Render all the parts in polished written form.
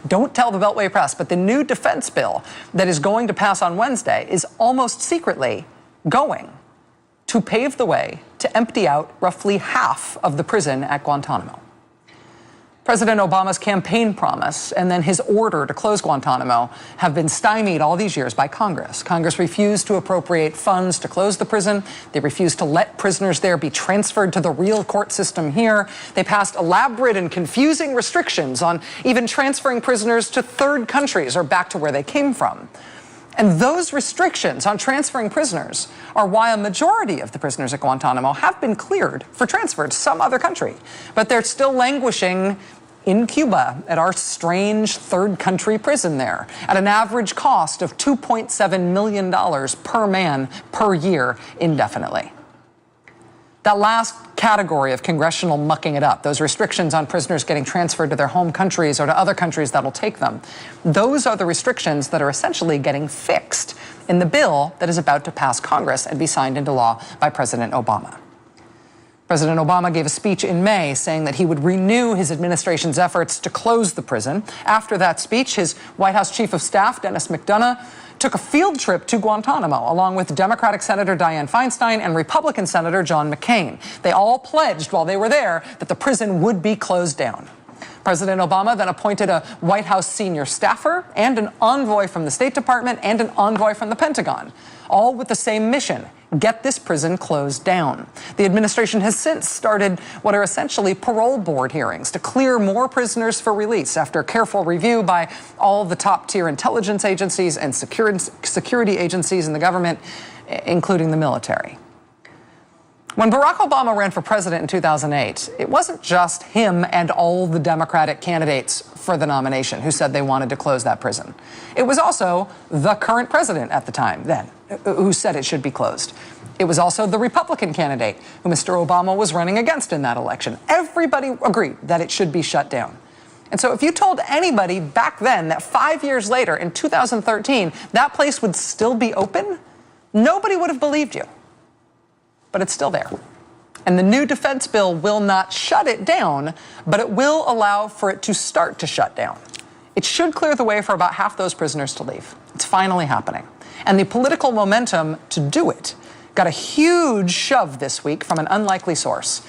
Don't tell the Beltway press, but the new defense bill that is going to pass on Wednesday is almost secretly going to pave the way to empty out roughly half of the prison at Guantanamo. President Obama's campaign promise and then his order to close Guantanamo have been stymied all these years by Congress. Congress refused to appropriate funds to close the prison. They refused to let prisoners there be transferred to the real court system here. They passed elaborate and confusing restrictions on even transferring prisoners to third countries or back to where they came from. And those restrictions on transferring prisoners are why a majority of the prisoners at Guantanamo have been cleared for transfer to some other country. But they're still languishing in Cuba at our strange third country prison there at an average cost of $2.7 million per man per year indefinitely. That last category of congressional mucking it up, those restrictions on prisoners getting transferred to their home countries or to other countries that'll take them, those are the restrictions that are essentially getting fixed in the bill that is about to pass Congress and be signed into law by President Obama. President Obama gave a speech in May saying that he would renew his administration's efforts to close the prison. After that speech, his White House Chief of Staff, Dennis McDonough, took a field trip to Guantanamo, along with Democratic Senator Dianne Feinstein and Republican Senator John McCain. They all pledged while they were there that the prison would be closed down. President Obama then appointed a White House senior staffer and an envoy from the State Department and an envoy from the Pentagon, all with the same mission: get this prison closed down. The administration has since started what are essentially parole board hearings to clear more prisoners for release after careful review by all the top-tier intelligence agencies and security agencies in the government, including the military. When Barack Obama ran for president in 2008, it wasn't just him and all the Democratic candidates for the nomination who said they wanted to close that prison. It was also the current president at the time, then, who said it should be closed. It was also the Republican candidate who Mr. Obama was running against in that election. Everybody agreed that it should be shut down. And so if you told anybody back then that 5 years later, in 2013, that place would still be open, nobody would have believed you. But it's still there. And the new defense bill will not shut it down, but it will allow for it to start to shut down. It should clear the way for about half those prisoners to leave. It's finally happening. And the political momentum to do it got a huge shove this week from an unlikely source.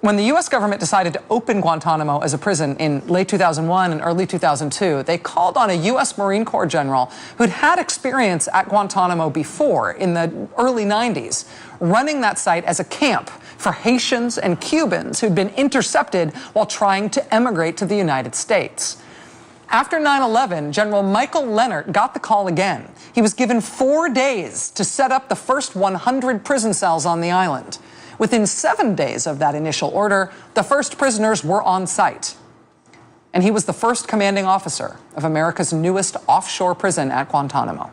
When the U.S. government decided to open Guantanamo as a prison in late 2001 and early 2002, they called on a U.S. Marine Corps general who'd had experience at Guantanamo before in the early 90s, running that site as a camp for Haitians and Cubans who'd been intercepted while trying to emigrate to the United States. After 9/11, General Michael Lehnert got the call again. He was given 4 days to set up the first 100 prison cells on the island. Within 7 days of that initial order, the first prisoners were on site. And he was the first commanding officer of America's newest offshore prison at Guantanamo.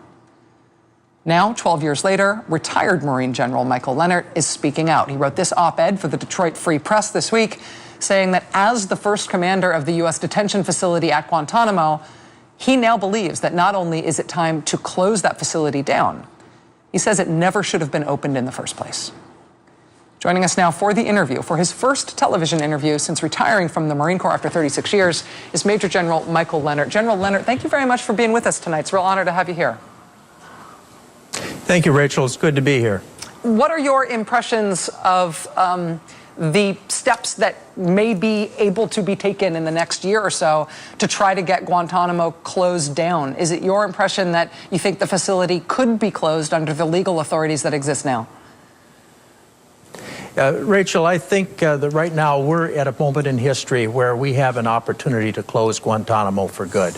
Now, 12 years later, retired Marine General Michael Lehnert is speaking out. He wrote this op-ed for the Detroit Free Press this week, saying that as the first commander of the U.S. detention facility at Guantanamo, he now believes that not only is it time to close that facility down, he says it never should have been opened in the first place. Joining us now for the interview, for his first television interview since retiring from the Marine Corps after 36 years, is Major General Michael Lehnert. General Lehnert, thank you very much for being with us tonight. It's a real honor to have you here. Thank you, Rachel. It's good to be here. What are your impressions of the steps that may be able to be taken in the next year or so to try to get Guantanamo closed down? Is it your impression that you think the facility could be closed under the legal authorities that exist now? Rachel, I think that right now we're at a moment in history where we have an opportunity to close Guantanamo for good.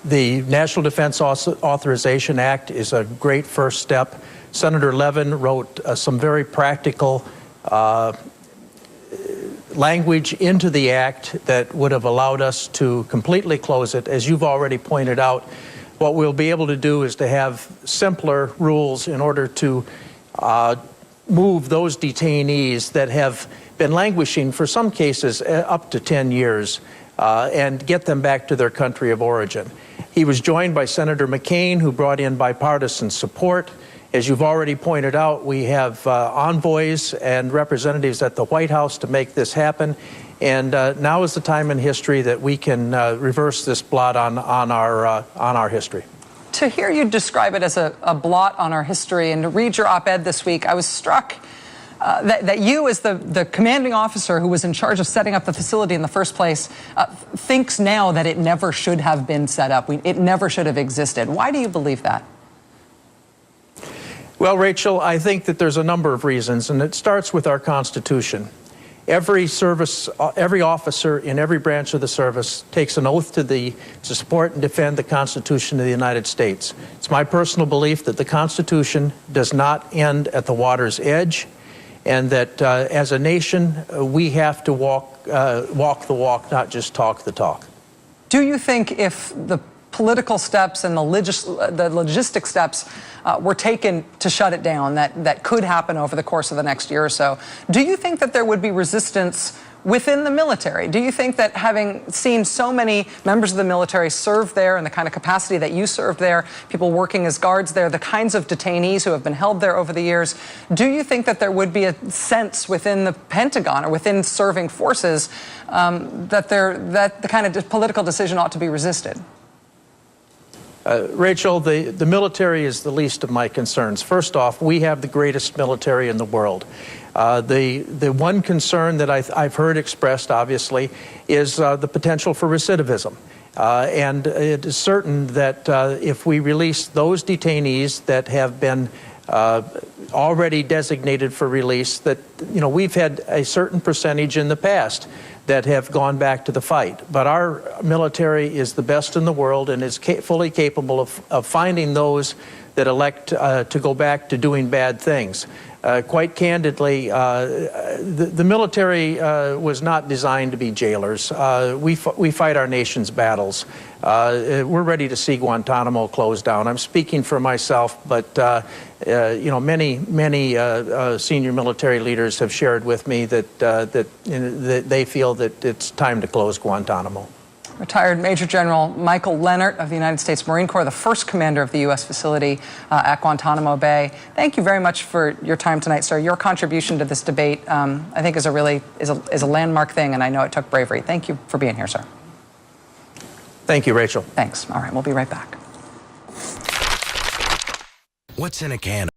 The National Defense Authorization Act is a great first step. Senator Levin wrote some very practical language into the act that would have allowed us to completely close it. As you've already pointed out, what we'll be able to do is to have simpler rules in order to move those detainees that have been languishing for some cases up to 10 years and get them back to their country of origin. He was joined by Senator McCain, who brought in bipartisan support, As you've already pointed out, we have envoys and representatives at the White House to make this happen. And now is the time in history that we can reverse this blot on our history. To hear you describe it as a blot on our history and to read your op-ed this week, I was struck that you, as the commanding officer who was in charge of setting up the facility in the first place, thinks now that it never should have been set up. It never should have existed. Why do you believe that? Well, Rachel, I think that there's a number of reasons, and it starts with our Constitution. Every officer in every branch of the service takes an oath to support and defend the Constitution of the United States. It's my personal belief that the Constitution does not end at the water's edge, and that as a nation, we have to walk the walk, not just talk the talk. Do you think if the political steps and the logistic steps were taken to shut it down, that could happen over the course of the next year or so, do you think that there would be resistance within the military? Do you think that, having seen so many members of the military serve there in the kind of capacity that you served there, people working as guards there, the kinds of detainees who have been held there over the years, do you think that there would be a sense within the Pentagon or within serving forces that the kind of political decision ought to be resisted? Rachel, the military is the least of my concerns. First off, we have the greatest military in the world. The one concern that I've heard expressed, obviously, is the potential for recidivism. And it is certain that if we release those detainees that have been already designated for release, that, you know, we've had a certain percentage in the past that have gone back to the fight. But our military is the best in the world and is fully capable of finding those that elect to go back to doing bad things. Quite candidly, the military was not designed to be jailers. We fight our nation's battles. We're ready to see Guantanamo closed down. I'm speaking for myself, but you know, many senior military leaders have shared with me that they feel that it's time to close Guantanamo. Retired Major General Michael Lehnert of the United States Marine Corps, the first commander of the U.S. facility at Guantanamo Bay. Thank you very much for your time tonight, sir. Your contribution to this debate, I think, is a landmark thing, and I know it took bravery. Thank you for being here, sir. Thank you, Rachel. Thanks. All right, we'll be right back. What's in a can?